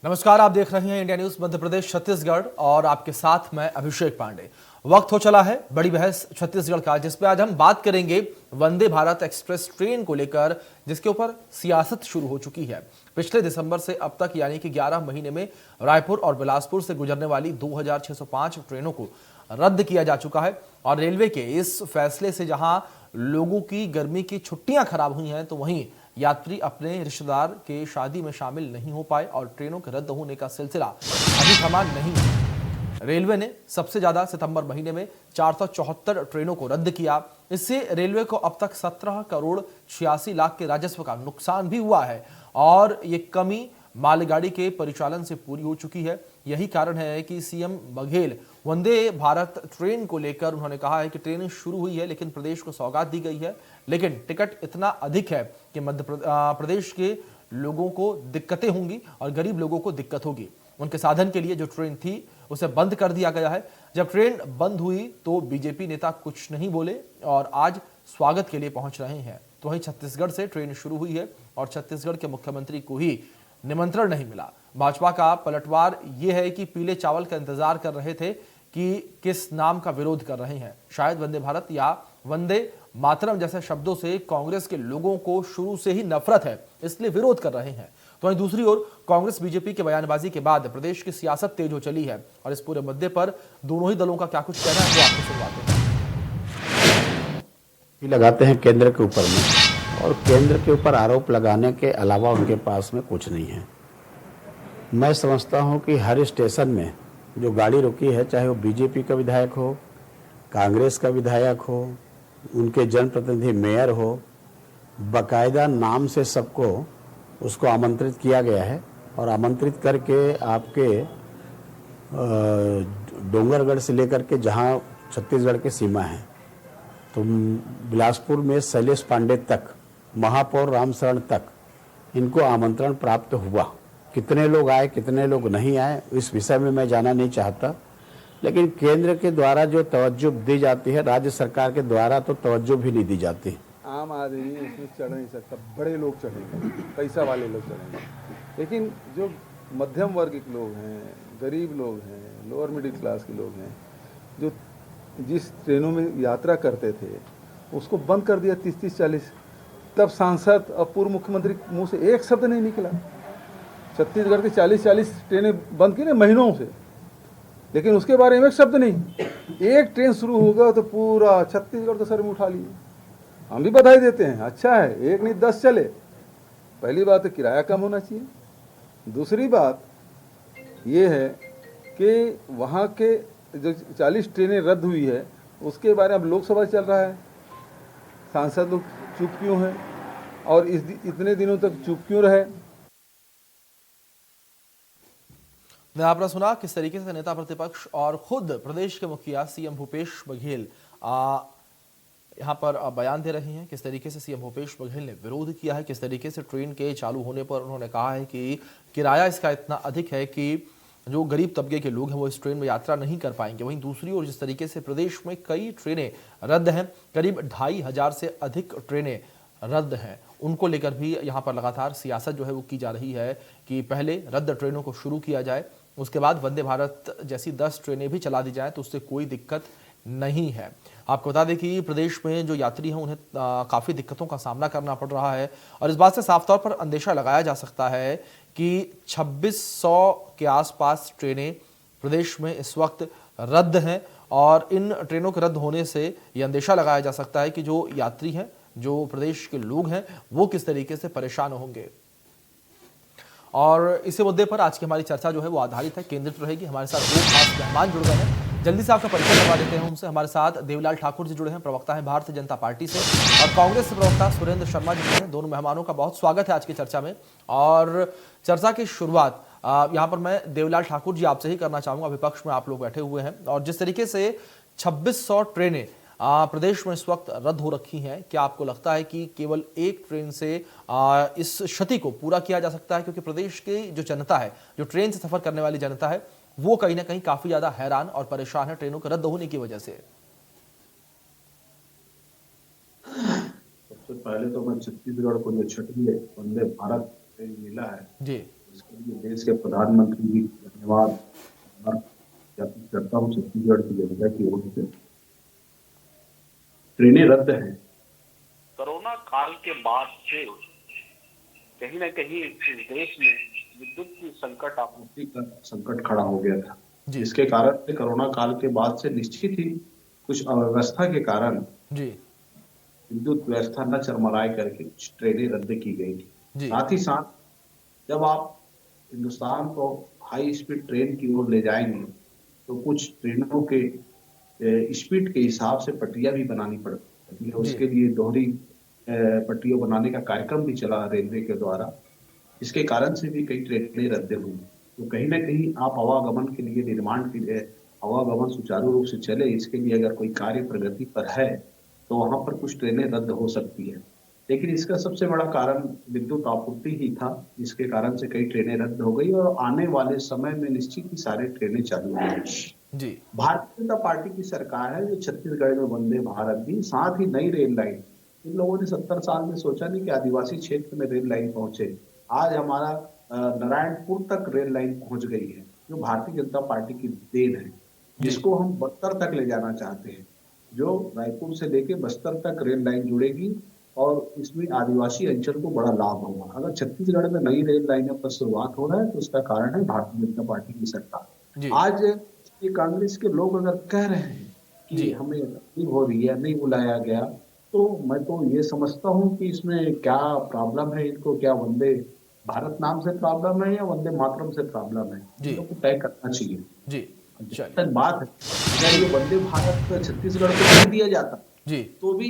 नमस्कार, आप देख रहे हैं इंडिया न्यूज मध्य प्रदेश छत्तीसगढ़ और आपके साथ मैं अभिषेक पांडे। वक्त हो चला है बड़ी बहस छत्तीसगढ़ का, जिसपे आज हम बात करेंगे वंदे भारत एक्सप्रेस ट्रेन को लेकर, जिसके ऊपर सियासत शुरू हो चुकी है। पिछले दिसंबर से अब तक यानी कि 11 महीने में रायपुर और बिलासपुर से गुजरने वाली 2605 ट्रेनों को रद्द किया जा चुका है और रेलवे के इस फैसले से जहां लोगों की गर्मी की छुट्टियां खराब हुई हैं, तो वहीं यात्री अपने रिश्तेदार के शादी में शामिल नहीं हो पाए और ट्रेनों के रद्द होने का सिलसिला अभी थमा नहीं है। रेलवे ने सबसे ज्यादा सितंबर महीने में 474 ट्रेनों को रद्द किया। इससे रेलवे को अब तक 17 करोड़ 86 लाख के राजस्व का नुकसान भी हुआ है और ये कमी मालगाड़ी के परिचालन से पूरी हो चुकी है। यही कारण है कि सीएम बघेल वंदे भारत ट्रेन को लेकर उन्होंने कहा है कि ट्रेन शुरू हुई है लेकिन प्रदेश को सौगात दी गई है, लेकिन टिकट इतना अधिक है कि मध्य प्रदेश के लोगों को दिक्कतें होंगी और गरीब लोगों को दिक्कत होगी। उनके साधन के लिए जो ट्रेन थी उसे बंद कर दिया गया है। जब ट्रेन बंद हुई तो बीजेपी नेता कुछ नहीं बोले और आज स्वागत के लिए पहुंच रहे हैं। तो वहीं छत्तीसगढ़ से ट्रेन शुरू हुई है और छत्तीसगढ़ के मुख्यमंत्री को ही निमंत्रण नहीं मिला। भाजपा का पलटवार यह है कि पीले चावल का इंतजार कर रहे थे कि किस नाम का विरोध कर रहे हैं। शायद वंदे भारत या वंदे मातरम जैसे शब्दों से कांग्रेस के लोगों को शुरू से ही नफरत है, इसलिए विरोध कर रहे हैं। तो वहीं दूसरी ओर कांग्रेस बीजेपी के बयानबाजी के बाद प्रदेश की सियासत तेज हो चली है और इस पूरे मुद्दे पर दोनों ही दलों का क्या कुछ कहना है वो आपको सुनवाते हैं। लगाते हैं केंद्र के ऊपर में, और केंद्र के ऊपर आरोप लगाने के अलावा उनके पास में कुछ नहीं है। मैं समझता हूं कि हर स्टेशन में जो गाड़ी रुकी है, चाहे वो बीजेपी का विधायक हो, कांग्रेस का विधायक हो, उनके जनप्रतिनिधि मेयर हो, बाकायदा नाम से सबको उसको आमंत्रित किया गया है और आमंत्रित करके आपके डोंगरगढ़ से लेकर के जहां छत्तीसगढ़ की सीमा है, तो बिलासपुर में शैलेश पांडे तक, महापौर रामशरण तक इनको आमंत्रण प्राप्त हुआ। कितने लोग आए कितने लोग नहीं आए इस विषय में मैं जाना नहीं चाहता, लेकिन केंद्र के द्वारा जो तवज्जो दी जाती है, राज्य सरकार के द्वारा तो तवज्जो भी नहीं दी जाती। आम आदमी इसमें चढ़ नहीं सकता, बड़े लोग चढ़ेंगे, पैसा वाले लोग चढ़ेंगे, लेकिन जो मध्यम वर्ग के लोग हैं, गरीब लोग हैं, लोअर मिडिल क्लास के लोग हैं, जो जिस ट्रेनों में यात्रा करते थे उसको बंद कर दिया 30-40। तब सांसद और पूर्व मुख्यमंत्री मुंह से एक शब्द नहीं निकला। छत्तीसगढ़ की 40 ट्रेनें बंद की ना महीनों से, लेकिन उसके बारे में एक शब्द नहीं। एक ट्रेन शुरू होगा तो पूरा छत्तीसगढ़ तो सर में उठा लिए। हम भी बधाई देते हैं, अच्छा है, एक नहीं 10 चले। पहली बात तो किराया कम होना चाहिए। दूसरी बात ये है कि वहाँ के जो 40 ट्रेनें रद्द हुई है उसके बारे में अब लोकसभा चल रहा है, सांसद लोग चुप क्यों हैं और इतने दिनों तक चुप क्यों रहे। आपने सुना किस तरीके से नेता प्रतिपक्ष और खुद प्रदेश के मुखिया सीएम भूपेश बघेल यहां पर बयान दे रहे हैं। किस तरीके से सीएम भूपेश बघेल ने विरोध किया है, किस तरीके से ट्रेन के चालू होने पर उन्होंने कहा है कि किराया इसका इतना अधिक है कि जो गरीब तबके के लोग हैं वो इस ट्रेन में यात्रा नहीं कर पाएंगे। वहीं दूसरी ओर जिस तरीके से प्रदेश में कई ट्रेनें रद्द हैं, करीब 2500 से अधिक ट्रेनें रद्द हैं, उनको लेकर भी यहाँ पर लगातार सियासत जो है वो की जा रही है कि पहले रद्द ट्रेनों को शुरू किया जाए, उसके बाद वंदे भारत जैसी 10 ट्रेनें भी चला दी जाए तो उससे कोई दिक्कत नहीं है। आपको बता दें कि प्रदेश में जो यात्री हैं उन्हें काफ़ी दिक्कतों का सामना करना पड़ रहा है और इस बात से साफ तौर पर अंदेशा लगाया जा सकता है कि 2600 के आसपास ट्रेनें प्रदेश में इस वक्त रद्द हैं और इन ट्रेनों के रद्द होने से ये अंदेशा लगाया जा सकता है कि जो यात्री हैं, जो प्रदेश के लोग हैं, वो किस तरीके से परेशान होंगे। और इसी मुद्दे पर आज की हमारी चर्चा जो है वो आधारित है, केंद्रित रहेगी। हमारे साथ दो खास मेहमान जुड़ गए हैं, जल्दी से आपका परिचय करवा देते हैं उनसे। हमारे साथ देवलाल ठाकुर जी जुड़े हैं, प्रवक्ता हैं भारतीय जनता पार्टी से, और कांग्रेस से प्रवक्ता सुरेंद्र शर्मा जी जुड़े हैं। दोनों मेहमानों का बहुत स्वागत है आज की चर्चा में। और चर्चा की शुरुआत यहाँ पर मैं देवलाल ठाकुर जी आपसे ही करना चाहूंगा। विपक्ष में आप लोग बैठे हुए हैं और जिस तरीके से 2600 ट्रेनें प्रदेश में इस वक्त रद्द हो रखी हैं, क्या आपको लगता है कि केवल एक ट्रेन से इस क्षति को पूरा किया जा सकता है? क्योंकि प्रदेश की जो जनता है, जो ट्रेन से सफर करने वाली जनता है, वो कहीं ना कहीं काफी ज्यादा हैरान और परेशान है ट्रेनों के रद्द होने की वजह से। सबसे पहले तो मैं छत्तीसगढ़ को जो छठी वंदे भारत ट्रेन मिला है जी, इसके लिए देश के प्रधानमंत्री जी को धन्यवाद आभार ज्ञापित करता हूँ छत्तीसगढ़ की जनता की ओर से। ट्रेनें रद्द हैं। कोरोना काल के बाद से कहीं न कहीं इस देश में विद्युत की संकट आपूर्ति का संकट खड़ा हो गया था, जी जिसके कारण से कोरोना काल के बाद से निश्चित ही कुछ अव्यवस्था के कारण जी विद्युत व्यवस्था न चरमराए करके कुछ ट्रेनें रद्द की गई थी। जी साथ ही साथ जब आप हिंदुस्तान को हाई स्पीड ट्रेन की ओर ले जाएंगे तो कुछ ट्रेनों के स्पीड के हिसाब से पटरियां भी बनानी पड़ती है। उसके लिए दोहरी पटरियों बनाने का कार्यक्रम भी चला रेलवे के द्वारा, इसके कारण से भी कई ट्रेनें रद्द हुई। तो कहीं ना कहीं आप आवागमन के लिए निर्माण के लिए आवागमन सुचारू रूप से चले, इसके लिए अगर कोई कार्य प्रगति पर है तो वहां पर कुछ ट्रेनें रद्द हो सकती है। लेकिन इसका सबसे बड़ा कारण विद्युत आपूर्ति ही था, जिसके कारण से कई ट्रेनें रद्द हो गई और आने वाले समय में निश्चित ही सारी ट्रेनें चालू होंगी। जी भारतीय जनता पार्टी की सरकार है जो छत्तीसगढ़ में वंदे भारत भी, साथ ही नई रेल लाइन। इन लोगों ने 70 साल में सोचा नहीं कि आदिवासी क्षेत्र में रेल लाइन पहुंचे। आज हमारा नारायणपुर तक रेल लाइन पहुंच गई है, जो भारतीय जनता पार्टी की देन है, जिसको हम बस्तर तक ले जाना चाहते हैं। जो रायपुर से लेके बस्तर तक रेल लाइन जुड़ेगी और इसमें आदिवासी अंचल को बड़ा लाभ होगा। अगर छत्तीसगढ़ में नई रेल लाइनों पर शुरुआत हो रहा है तो उसका कारण है भारतीय जनता पार्टी की सरकार। जी आज ये कांग्रेस के लोग अगर कह रहे हैं कि जी हमें तकलीफ हो रही है, नहीं बुलाया गया, तो मैं तो ये समझता हूँ कि इसमें क्या प्रॉब्लम है, इनको क्या वंदे भारत नाम से प्रॉब्लम है या वंदे मातरम से प्रॉब्लम है, जी इन लोग को तय करना चाहिए। जी जब तक बात है अगर ये वंदे भारत छत्तीसगढ़ को नहीं दिया जाता जी तो भी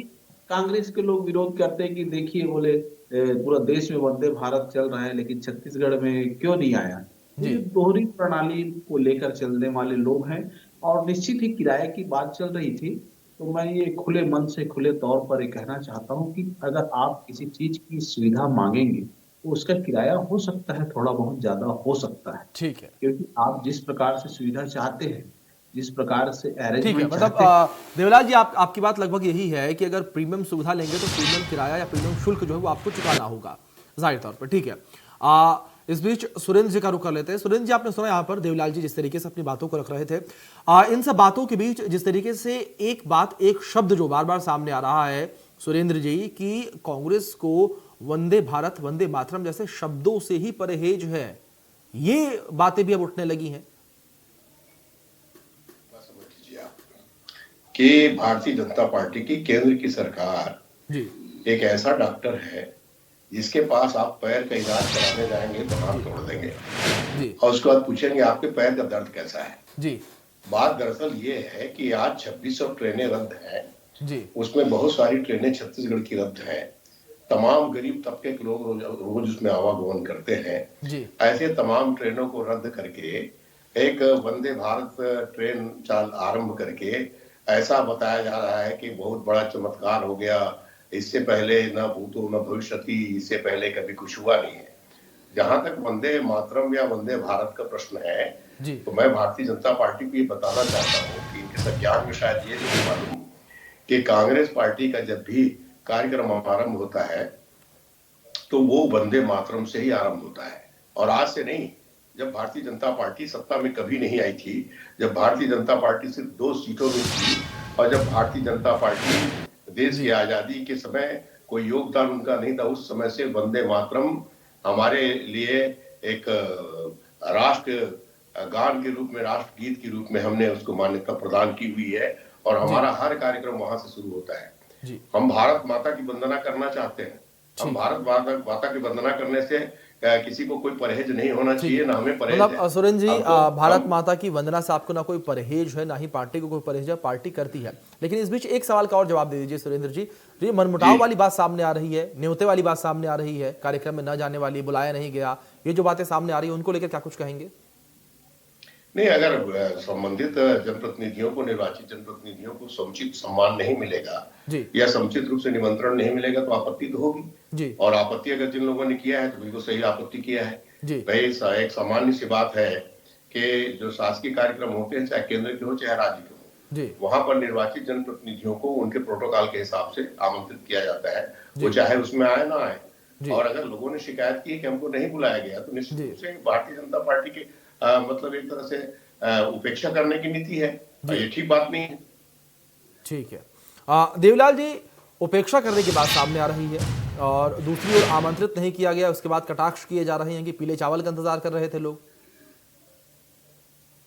कांग्रेस के लोग विरोध करते हैं कि देखिए बोले पूरा देश में वंदे भारत चल रहा है लेकिन छत्तीसगढ़ में क्यों नहीं आया। जी ये दोहरी प्रणाली को लेकर चलने वाले लोग हैं और निश्चित ही किराए की बात चल रही थी। तो मैं ये खुले मन से खुले तौर पर ये कहना चाहता हूँ कि अगर आप किसी चीज की सुविधा मांगेंगे तो उसका किराया हो सकता है थोड़ा बहुत ज्यादा हो सकता है, ठीक है क्योंकि आप जिस प्रकार से सुविधा चाहते हैं, जिस प्रकार से ठीक है। अरेंजमेंट मतलब चाहते हैं। देवलाल जी आपकी बात लगभग यही है कि अगर प्रीमियम सुविधा लेंगे तो प्रीमियम किराया या प्रीमियम शुल्क जो है वो आपको चुकाना होगा जाहिर तौर पर। ठीक है, इस बीच सुरेंद्र जी का रुख कर लेते हैं। सुरेंद्र जी, आपने सुना यहाँ पर देवलाल जी जिस तरीके से अपनी बातों को रख रहे थे, इन सब बातों के बीच जिस तरीके से एक बात, एक शब्द जो बार बार सामने आ रहा है सुरेंद्र जी, कि कांग्रेस को वंदे भारत, वंदे मातरम जैसे शब्दों से ही परहेज है, ये बातें भी अब उठने लगी हैं। कि भारतीय जनता पार्टी की केंद्र की सरकार जी एक ऐसा डॉक्टर है जिसके पास आप पैर का इलाज कराने जाएंगे तो हाथ तोड़ देंगे जी और उसके बाद पूछेंगे आपके पैर का दर्द कैसा है। जी बात दरअसल ये है कि आज 2600 ट्रेनें रद्द हैं, जी उसमें बहुत सारी ट्रेनें छत्तीसगढ़ की रद्द हैं। तमाम गरीब तबके के लोग रोज उसमें आवागमन करते हैं। जी ऐसे तमाम ट्रेनों को रद्द करके एक वंदे भारत ट्रेन चाल आरंभ करके ऐसा बताया जा रहा है कि बहुत बड़ा चमत्कार हो गया, इससे पहले न भूतो न भविष्यति, इससे पहले कभी कुछ हुआ नहीं है। जहां तक वंदे मातरम या वंदे भारत का प्रश्न है जी तो मैं भारतीय जनता पार्टी को ये बताना चाहता हूँ कि इनके संज्ञान में शायद ये नहीं मालूम कि कांग्रेस पार्टी का जब भी कार्यक्रम आरंभ होता है तो वो वंदे मातरम से ही आरंभ होता है, और आज से नहीं। जब भारतीय जनता पार्टी सत्ता में कभी नहीं आई थी, जब भारतीय जनता पार्टी सिर्फ 2 सीटों में थी और जब भारतीय जनता पार्टी देश की आजादी के समय कोई योगदान उनका नहीं था, उस समय से वंदे मातरम हमारे लिए एक राष्ट्र गान के रूप में, राष्ट्र गीत के रूप में हमने उसको मान्यता प्रदान की हुई है और हमारा हर कार्यक्रम वहां से शुरू होता है। जी हम भारत माता की वंदना करना चाहते हैं। हम भारत माता की वंदना करने से किसी को कोई परहेज नहीं होना चाहिए, ना हमें परहेज मतलब है। सुरेंद्र जी, हमको- भारत हम- माता की वंदना से आपको ना कोई परहेज है, ना ही पार्टी को कोई परहेज है, पार्टी करती है। लेकिन इस बीच एक सवाल का और जवाब दे दीजिए सुरेंद्र जी, जो ये मनमुटाव वाली बात सामने आ रही है, न्योते वाली बात सामने आ रही है, कार्यक्रम में न जाने वाली, बुलाया नहीं गया, ये जो बातें सामने आ रही है, उनको लेकर क्या कुछ कहेंगे? नहीं, अगर संबंधित जनप्रतिनिधियों को, निर्वाचित जनप्रतिनिधियों को समुचित सम्मान नहीं मिलेगा जी या समुचित रूप से निमंत्रण नहीं मिलेगा तो आपत्ति तो होगी। जी और आपत्ति अगर जिन लोगों ने किया है तो बिल्कुल सही आपत्ति किया है। जी भाई एक सामान्य सी बात है कि जो शासकीय कार्यक्रम होते हैं, चाहे केंद्र के हो चाहे राज्य के हो, जी वहां पर निर्वाचित जनप्रतिनिधियों को उनके प्रोटोकॉल के हिसाब से आमंत्रित किया जाता है, वो जी। चाहे उसमें आए ना आए। और अगर लोगों ने शिकायत की कि हमको नहीं बुलाया गया तो निश्चित जी। रूप से भारतीय जनता पार्टी के मतलब एक तरह से उपेक्षा करने की नीति है, और ये ठीक बात नहीं है। ठीक है। देवलाल जी, उपेक्षा करने की बात सामने आ रही है और दूसरी ओर आमंत्रित नहीं किया गया, उसके बाद कटाक्ष किए जा रहे हैं कि पीले चावल का इंतजार कर रहे थे लोग।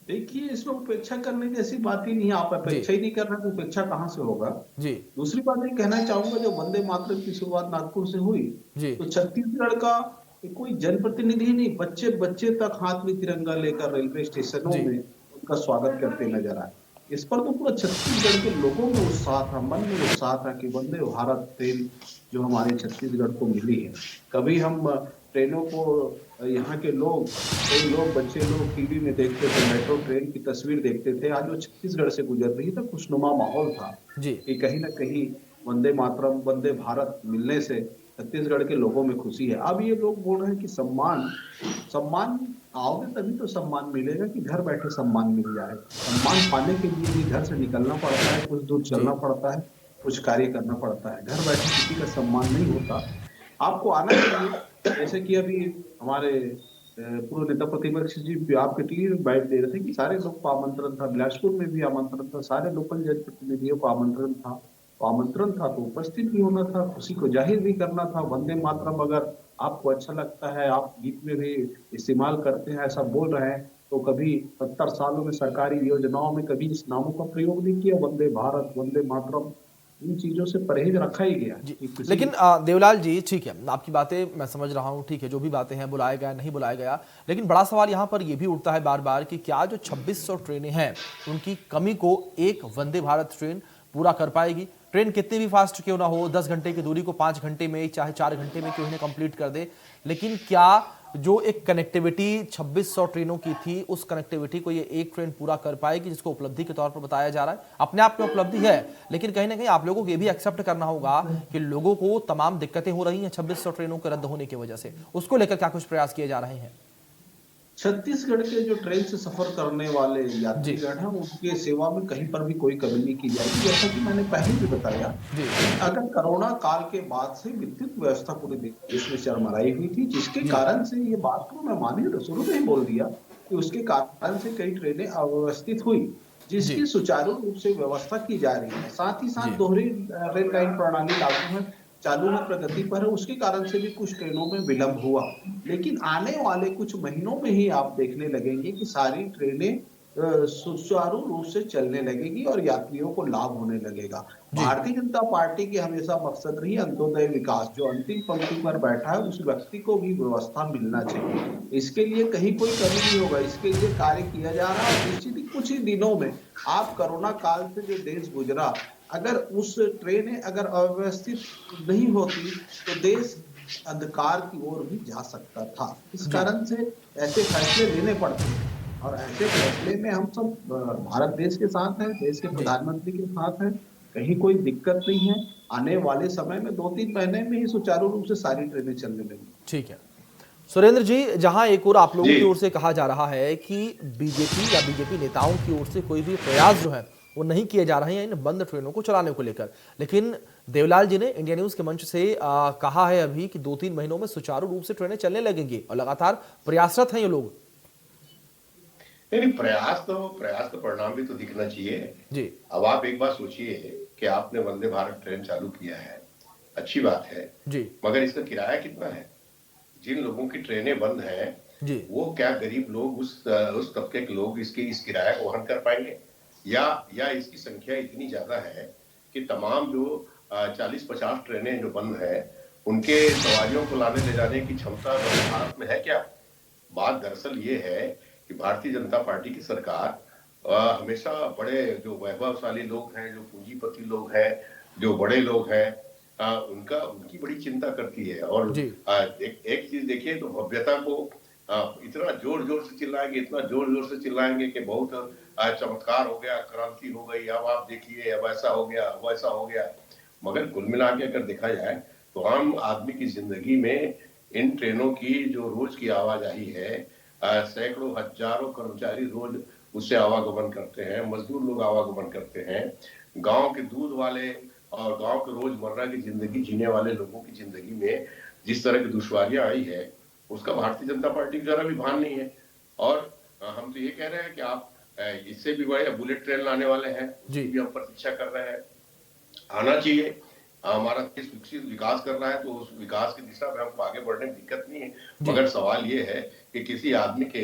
देखिए, इसमें उपेक्षा करने जैसी बात ही नहीं है। आप अपेक्षा ही नहीं कर रहे तो उपेक्षा कहाँ से होगा। जी दूसरी बात ये कहना चाहूंगा, जो वंदे मातरम की शुरुआत नागपुर से हुई, जी तो छत्तीसगढ़ का कोई जनप्रतिनिधि नहीं, बच्चे बच्चे तक हाथ में तिरंगा लेकर रेलवे स्टेशनों जी में उनका स्वागत करते नजर आए। इस पर तो पूरा छत्तीसगढ़ के लोगों में उत्साह था, मन में उत्साह था कि वंदे भारत ट्रेन जो हमारे छत्तीसगढ़ को मिली है। कभी हम ट्रेनों को यहाँ के लोग, कई लोग, बच्चे लोग टीवी में देखते थे, मेट्रो ट्रेन की तस्वीर देखते थे, आज वो छत्तीसगढ़ से गुजर रही था, खुशनुमा माहौल था जी कि कहीं ना कहीं वंदे मातरम, वंदे भारत मिलने से छत्तीसगढ़ के लोगों में खुशी है। अब ये लोग बोल रहे हैं कि सम्मान सम्मान आओगे तभी तो सम्मान मिलेगा, कि घर बैठे सम्मान मिल जाए। सम्मान पाने के लिए भी घर से निकलना पड़ता है, कुछ दूर चलना पड़ता है, कुछ कार्य करना पड़ता है। घर बैठे किसी का सम्मान नहीं होता। आपको आना चाहिए। जैसे कि अभी हमारे पूर्व नेता प्रतिपक्ष जी आपके टीवी में बाइट दे रहे थे कि सारे लोग को आमंत्रण था, बिलासपुर में भी आमंत्रण था, सारे लोकल जनप्रतिनिधियों को आमंत्रण था। तो आमंत्रण था तो उपस्थित भी होना था, खुशी को जाहिर भी करना था। वंदे मातरम अगर आपको अच्छा लगता है, आप गीत में भी इस्तेमाल करते हैं, ऐसा बोल रहे हैं, तो कभी 70 सालों में सरकारी योजनाओं में कभी इस नामों का प्रयोग नहीं किया। वंदे भारत, वंदे मातरम, इन चीजों से परहेज रखा ही गया जी। कि किसी लेकिन देवलाल जी, ठीक है, आपकी बातें मैं समझ रहा हूँ, ठीक है, जो भी बातें हैं, बुलाया गया नहीं बुलाया गया, लेकिन बड़ा सवाल यहाँ पर यह भी उठता है बार बार कि क्या जो 2600 ट्रेनें हैं उनकी कमी को एक वंदे भारत ट्रेन पूरा कर पाएगी। ट्रेन कितनी भी फास्ट क्यों ना हो, 10 घंटे की दूरी को 5 घंटे में, चाहे 4 घंटे में क्यों ना कंप्लीट कर दे, लेकिन क्या जो एक कनेक्टिविटी 2600 ट्रेनों की थी, उस कनेक्टिविटी को ये एक ट्रेन पूरा कर पाएगी, जिसको उपलब्धि के तौर पर बताया जा रहा है। अपने आप में उपलब्धि है, लेकिन कहीं ना कहीं आप लोगों को ये भी एक्सेप्ट करना होगा कि लोगों को तमाम दिक्कतें हो रही हैं 2600 ट्रेनों के रद्द होने की वजह से। उसको लेकर क्या कुछ प्रयास किए जा रहे हैं? छत्तीसगढ़ के जो ट्रेन से सफर करने वाले यात्रीगण हैं, उनके सेवा में कहीं पर भी कोई कमी नहीं की जाएगी। जैसा कि मैंने पहले भी बताया, अगर कोरोना काल के बाद से विद्युत व्यवस्था पूरे देश में चरमराई हुई थी, जिसके कारण से ये बात को मैं मानिए तो शुरू में ही बोल दिया कि उसके कारण से कई ट्रेनें अव्यवस्थित हुई, जिसकी सुचारू रूप से व्यवस्था की जा रही है। साथ ही साथ दोहरी रेल लाइन प्रणाली लागू है, चालू में, प्रगति पर है, उसके कारण से भी कुछ ट्रेनों में विलंब हुआ। लेकिन आने वाले कुछ महीनों में ही आप देखने लगेंगे कि सारी ट्रेनें सुचारू रूप से चलने लगेगी और यात्रियों को लाभ होने लगेगा। भारतीय जनता पार्टी की हमेशा मकसद रही अंत्योदय विकास। जो अंतिम पंक्ति पर बैठा है उस व्यक्ति को भी व्यवस्था मिलना चाहिए। इसके लिए कहीं कोई कमी नहीं होगा, इसके लिए कार्य किया जा रहा है। निश्चित ही कुछ ही दिनों में आप कोरोना काल से जो देश गुजरा, अगर उस ट्रेनें अगर अव्यवस्थित नहीं होती तो देश अंधकार की ओर भी जा सकता था। इस कारण से ऐसे फैसले लेने पड़ते हैं, और ऐसे फैसले में हम सब भारत देश के साथ हैं, देश के प्रधानमंत्री के साथ हैं। कहीं कोई दिक्कत नहीं है। आने वाले समय में 2-3 महीने में ही सुचारू रूप से सारी ट्रेनें चलने लगेंगी। ठीक है सुरेंद्र जी, जहां एक और आप लोगों की ओर से कहा जा रहा है कि बीजेपी या बीजेपी नेताओं की ओर से कोई भी प्रयास जो है वो नहीं किए जा रहे हैं इन बंद ट्रेनों को चलाने को लेकर, लेकिन देवलाल जी ने इंडिया न्यूज के मंच से कहा है अभी कि 2-3 महीनों में सुचारू रूप से ट्रेनें चलने लगेंगी और लगातार प्रयासरत हैं ये लोग। नहीं, प्रयास का परिणाम भी तो दिखना चाहिए जी। अब आप एक बात सोचिए कि आपने वंदे भारत ट्रेन चालू किया है, अच्छी बात है जी, मगर इसका किराया कितना है? जिन लोगों की ट्रेनें बंद हैं जी, वो क्या गरीब लोग, उस तबके के लोग इस किराया को वहन कर पाएंगे? या इसकी संख्या इतनी ज्यादा है कि तमाम जो 40-50 ट्रेनें जो बंद हैं उनके सवारियों को लाने ले जाने की क्षमता भारत में है क्या? बात दरअसल ये है कि भारतीय जनता पार्टी की सरकार हमेशा बड़े जो वैभवशाली लोग हैं, जो पूंजीपति लोग हैं, जो बड़े लोग हैं, उनकी बड़ी चिंता करती है। और एक चीज देखिए तो भव्यता को इतना जोर जोर से चिल्लाएंगे, इतना जोर जोर से चिल्लाएंगे कि बहुत चमत्कार हो गया, क्रांति हो गई, अब आप देखिए, अब ऐसा हो गया, अब ऐसा हो गया। मगर कुल मिला के अगर देखा जाए तो आम आदमी की जिंदगी में इन ट्रेनों की जो रोज की आवाजाही है, सैकड़ों हजारों कर्मचारी रोज उससे आवागमन करते हैं, मजदूर लोग आवागमन करते हैं, गांव के दूध वाले और गांव के रोजमर्रा की जिंदगी जीने वाले लोगों की जिंदगी में जिस तरह की दुश्वारियां आई है उसका भारतीय जनता पार्टी को जरा भी भान नहीं है। और हम तो ये कह रहे हैं कि आप इससे भी बड़े बुलेट ट्रेन लाने वाले हैं, उसकी भी हम प्रतीक्षा कर रहे हैं। आना चाहिए। हमारा देश विकसित विकास कर रहा है तो उस विकास की दिशा में हमको आगे बढ़ने में दिक्कत नहीं है, मगर सवाल ये है कि किसी आदमी के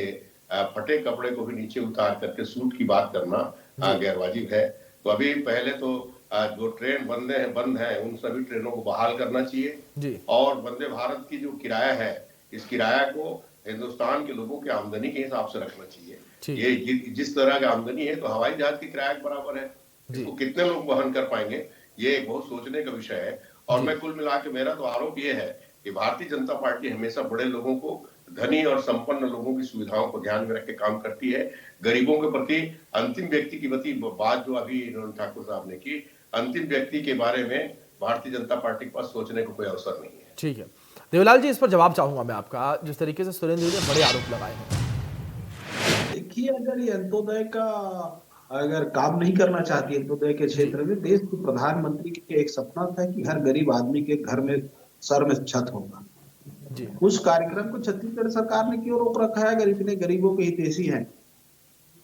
फटे कपड़े को भी नीचे उतार करके सूट की बात करना गैरवाजिब है। तो अभी पहले तो जो ट्रेन बंद है उन सभी ट्रेनों को बहाल करना चाहिए और वंदे भारत की जो किराया है इस किराया को हिंदुस्तान के लोगों की आमदनी के हिसाब से रखना चाहिए। ये जिस तरह की आमदनी है तो हवाई जहाज की किराया के बराबर है, इसको कितने लोग वहन कर पाएंगे, ये एक बहुत सोचने का विषय है। और मैं कुल मिला के मेरा तो आरोप ये है कि भारतीय जनता पार्टी हमेशा बड़े लोगों को, धनी और संपन्न लोगों की सुविधाओं को ध्यान में रख के काम करती है। गरीबों के प्रति अंतिम व्यक्ति की बात जो अभी ठाकुर साहब ने की, अंतिम व्यक्ति के बारे में भारतीय जनता पार्टी के पास सोचने को कोई अवसर नहीं है। ठीक है देवलाल जी, इस पर जवाब चाहूंगा मैं आपका। जिस तरीके से सुरेंद्र जी ने बड़े आरोप लगाए हैं, देखिए अगर ये अंत्योदय का अगर काम नहीं करना चाहती अंत्योदय के क्षेत्र में, देश के प्रधानमंत्री के एक सपना था कि हर गरीब आदमी के घर में सर में छत होगा। उस कार्यक्रम को छत्तीसगढ़ सरकार ने क्यों रोक रखा है अगर इतने गरीबों के हितैषी हैं?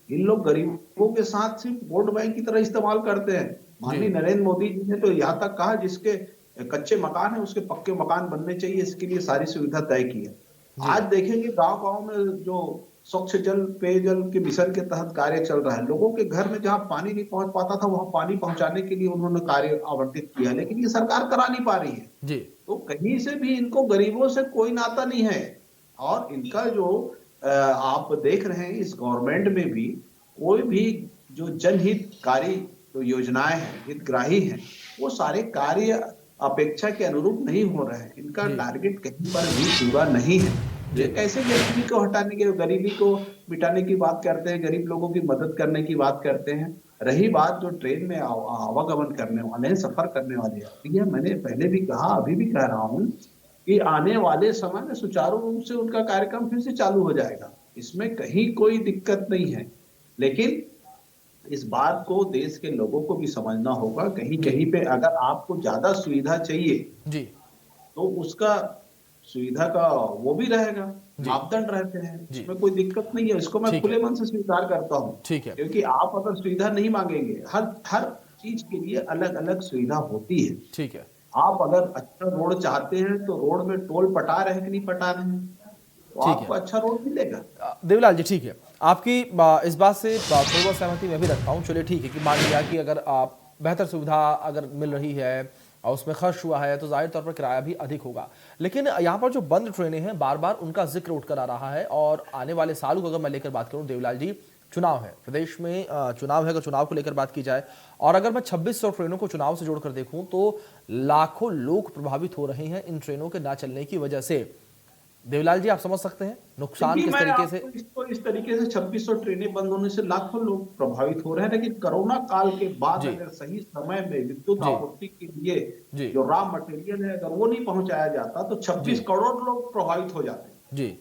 इन लोग गरीबों के साथ सिर्फ वोट बैंक की तरह इस्तेमाल करते हैं। माननीय नरेंद्र मोदी जी ने तो यहाँ तक कहा जिसके कच्चे मकान है उसके पक्के मकान बनने चाहिए, इसके लिए सारी सुविधा तय की है। आज देखेंगे गांव-गांव में जो स्वच्छ जल पेयजल के मिशन के तहत कार्य चल रहा है, लोगों के घर में जहां पानी नहीं पहुंच पाता था वहां पानी पहुंचाने के लिए उन्होंने कार्य आवंटित किया, लेकिन ये सरकार करा नहीं पा रही है। तो कहीं से भी इनको गरीबों से कोई नाता नहीं है। और इनका जो आप देख रहे हैं इस गवर्नमेंट में भी कोई भी जो जनहितकारी जो योजनाएं हैं, हितग्राही हैं, वो सारे कार्य अपेक्षा के अनुरूप नहीं हो रहे हैं। इनका टारगेट कहीं पर भी पूरा नहीं है। ये कैसे गरीबी को हटाने के, गरीबी को मिटाने की बात करते हैं, गरीब लोगों की मदद करने की बात करते हैं। रही बात जो ट्रेन में आवागमन करने वाले हैं, सफर करने वाले यात्री हैं, मैंने पहले भी कहा अभी भी कह रहा हूं कि आने वाले समय में सुचारू रूप से उनका कार्यक्रम फिर से चालू हो जाएगा, इसमें कहीं कोई दिक्कत नहीं है। लेकिन इस बात को देश के लोगों को भी समझना होगा, कहीं कहीं पे अगर आपको ज्यादा सुविधा चाहिए तो उसका सुविधा का वो भी रहेगा, मापदंड रहते हैं, इसमें कोई दिक्कत नहीं है। इसको मैं खुले मन से स्वीकार करता हूँ, क्योंकि आप अगर सुविधा नहीं मांगेंगे, हर चीज के लिए अलग अलग सुविधा होती है। ठीक है, आप अगर अच्छा रोड चाहते हैं तो रोड में टोल पटा रहे हैं कि नहीं पटा रहे हैं, तो आपको अच्छा रोड मिलेगा। देवलाल जी ठीक है, आपकी इस बात से थोड़ी बहुत सहमति मैं भी रखता हूँ। चलिए ठीक है कि मान लिया कि अगर आप बेहतर सुविधा अगर मिल रही है और उसमें खर्च हुआ है तो जाहिर तौर पर किराया भी अधिक होगा। लेकिन यहाँ पर जो बंद ट्रेनें हैं बार बार उनका जिक्र उठकर आ रहा है और आने वाले सालों को अगर मैं लेकर बात करूँ देवलाल जी, चुनाव है प्रदेश में, चुनाव है, अगर चुनाव को लेकर बात की जाए और अगर मैं 2600 ट्रेनों को चुनाव से जोड़कर देखूं तो लाखों लोग प्रभावित हो रहे हैं इन ट्रेनों के ना चलने की वजह से। देवलाल जी आप समझ सकते हैं नुकसान किस तरीके से? इस तरीके से 2600 ट्रेनें बंद होने से लाखों लोग प्रभावित हो रहे हैं, लेकिन कोरोना काल के बाद अगर सही समय में विद्युत आपूर्ति के लिए जो रॉ मटेरियल है अगर वो नहीं पहुंचाया जाता तो 26 करोड़ लोग प्रभावित हो जाते हैं।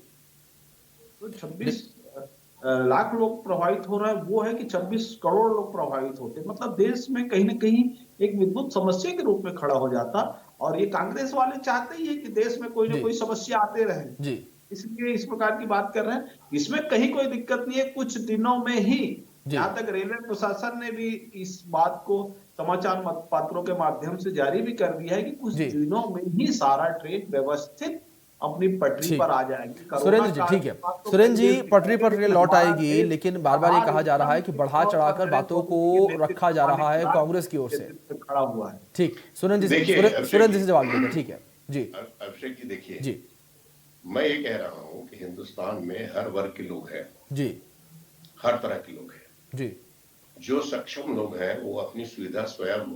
तो 26 लाख लोग प्रभावित हो रहा है, वो है कि 26 करोड़ लोग प्रभावित होते, मतलब देश में कहीं ना कहीं एक विद्युत समस्या के रूप में खड़ा हो जाता। और ये कांग्रेस वाले चाहते ही है कि देश में कोई ना कोई समस्या आते रहे, इसलिए इस प्रकार की बात कर रहे हैं। इसमें कहीं कोई दिक्कत नहीं है। कुछ दिनों में ही जहां तक रेलवे प्रशासन ने भी इस बात को समाचार पत्रों के माध्यम से जारी भी कर दिया है कि कुछ दिनों में ही सारा ट्रेन व्यवस्थित अपनी पटरी पर आ जाएगी। सुरेंद्र जी ठीक है, सुरेंद्र जी पटरी पर ट्रेन लौट आएगी, लेकिन बार बार ये कहा जा रहा है कि बढ़ा चढ़ाकर बातों को रखा जा रहा है कांग्रेस की ओर से खड़ा हुआ है। ठीक, सुरेंद्र जी से जवाब देंगे। ठीक है जी अभिषेक जी, देखिए मैं ये कह रहा हूँ कि हिंदुस्तान में हर वर्ग के लोग हैं जी, हर तरह के लोग हैं जी। जो सक्षम लोग हैं वो अपनी सुविधा स्वयं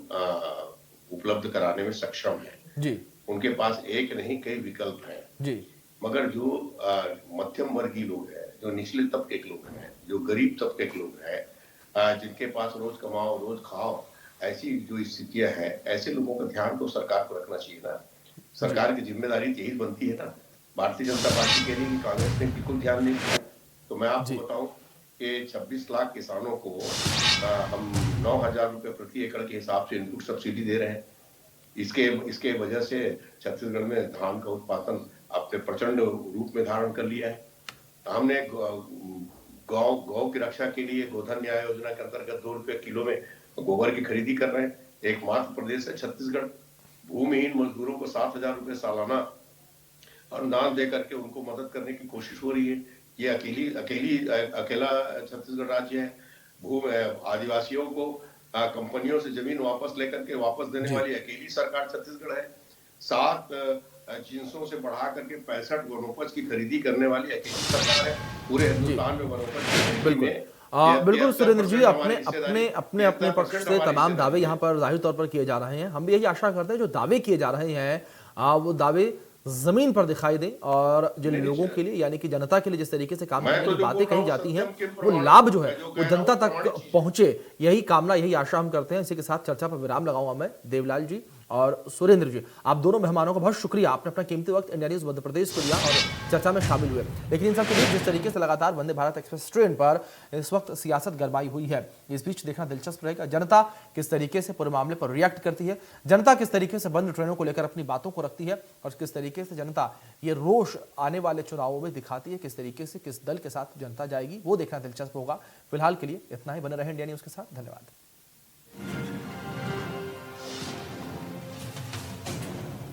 उपलब्ध कराने में सक्षम है जी, उनके पास एक नहीं कई विकल्प हैं जी। मगर जो मध्यम वर्गीय लोग हैं, जो निचले तबके के लोग हैं, जो गरीब तबके के लोग हैं, जिनके पास रोज कमाओ रोज खाओ ऐसी जो स्थितियां हैं, ऐसे लोगों का ध्यान तो सरकार को रखना चाहिए ना। सरकार की जिम्मेदारी यही बनती है ना। भारतीय जनता पार्टी के लिए कांग्रेस ने बिल्कुल ध्यान नहीं दिया। तो मैं आपको बताऊं कि 26 लाख किसानों को हम 9,000 रुपए प्रति एकड़ के हिसाब से इनपुट सब्सिडी दे रहे हैं। इसके इसके वजह से छत्तीसगढ़ में धान का उत्पादन अपने प्रचंड रूप में धारण कर लिया है। हमने गौ गौ की रक्षा के लिए गोधन न्याय योजना के अंतर्गत 2 रुपए किलो में गोबर की खरीदी कर रहे हैं। एकमात्र प्रदेश है छत्तीसगढ़, भूमिहीन मजदूरों को 7,000 रुपए सालाना अनुदान दे करके उनको मदद करने की कोशिश हो रही है। ये अकेला छत्तीसगढ़ राज्य है। आदिवासियों को कंपनियों से जमीन वापस लेकर के वापस देने वाली अकेली सरकार छत्तीसगढ़ है। 7 जिन्सों से बढ़ा करके 65 वनोपज की खरीदी करने वाली अकेली सरकार है। पूरे हिंदुस्तान में वनोपज की खरीदी बिल्कुल में बिल्कुल सुरेंद्र जी, 73% अपने हमारी अपने हिस्सेदारी, अपने अपने पक्ष 73% से हमारी तमाम दावे हिस्सेदारी यहाँ पर जाहिर तौर पर किए जा रहे हैं। हम भी यही आशा करते हैं जो दावे किए जा रहे हैं वो दावे जमीन पर दिखाई दें और जिन लोगों के लिए यानी कि जनता के लिए जिस तरीके से काम करने की बातें कही जाती हैं वो लाभ जो है वो जनता तक पहुंचे, यही कामना यही आशा हम करते हैं। इसी के साथ चर्चा पर विराम लगाऊंगा मैं। देवलाल जी और सुरेंद्र जी, आप दोनों मेहमानों का बहुत शुक्रिया, आपने अपना कीमती वक्त इंडिया न्यूज मध्य प्रदेश को दिया और चर्चा में शामिल हुए। लेकिन इन सब के बीच जिस तरीके से लगातार वंदे भारत एक्सप्रेस ट्रेन पर इस वक्त सियासत गरमाई हुई है, इस बीच देखना दिलचस्प रहेगा जनता किस तरीके से पूरे मामले पर रिएक्ट करती है, जनता किस तरीके से बंद ट्रेनों को लेकर अपनी बातों को रखती है और किस तरीके से जनता ये रोष आने वाले चुनावों में दिखाती है, किस तरीके से किस दल के साथ जनता जाएगी, वो देखना दिलचस्प होगा। फिलहाल के लिए इतना ही, बने रहे इंडिया न्यूज के साथ। धन्यवाद।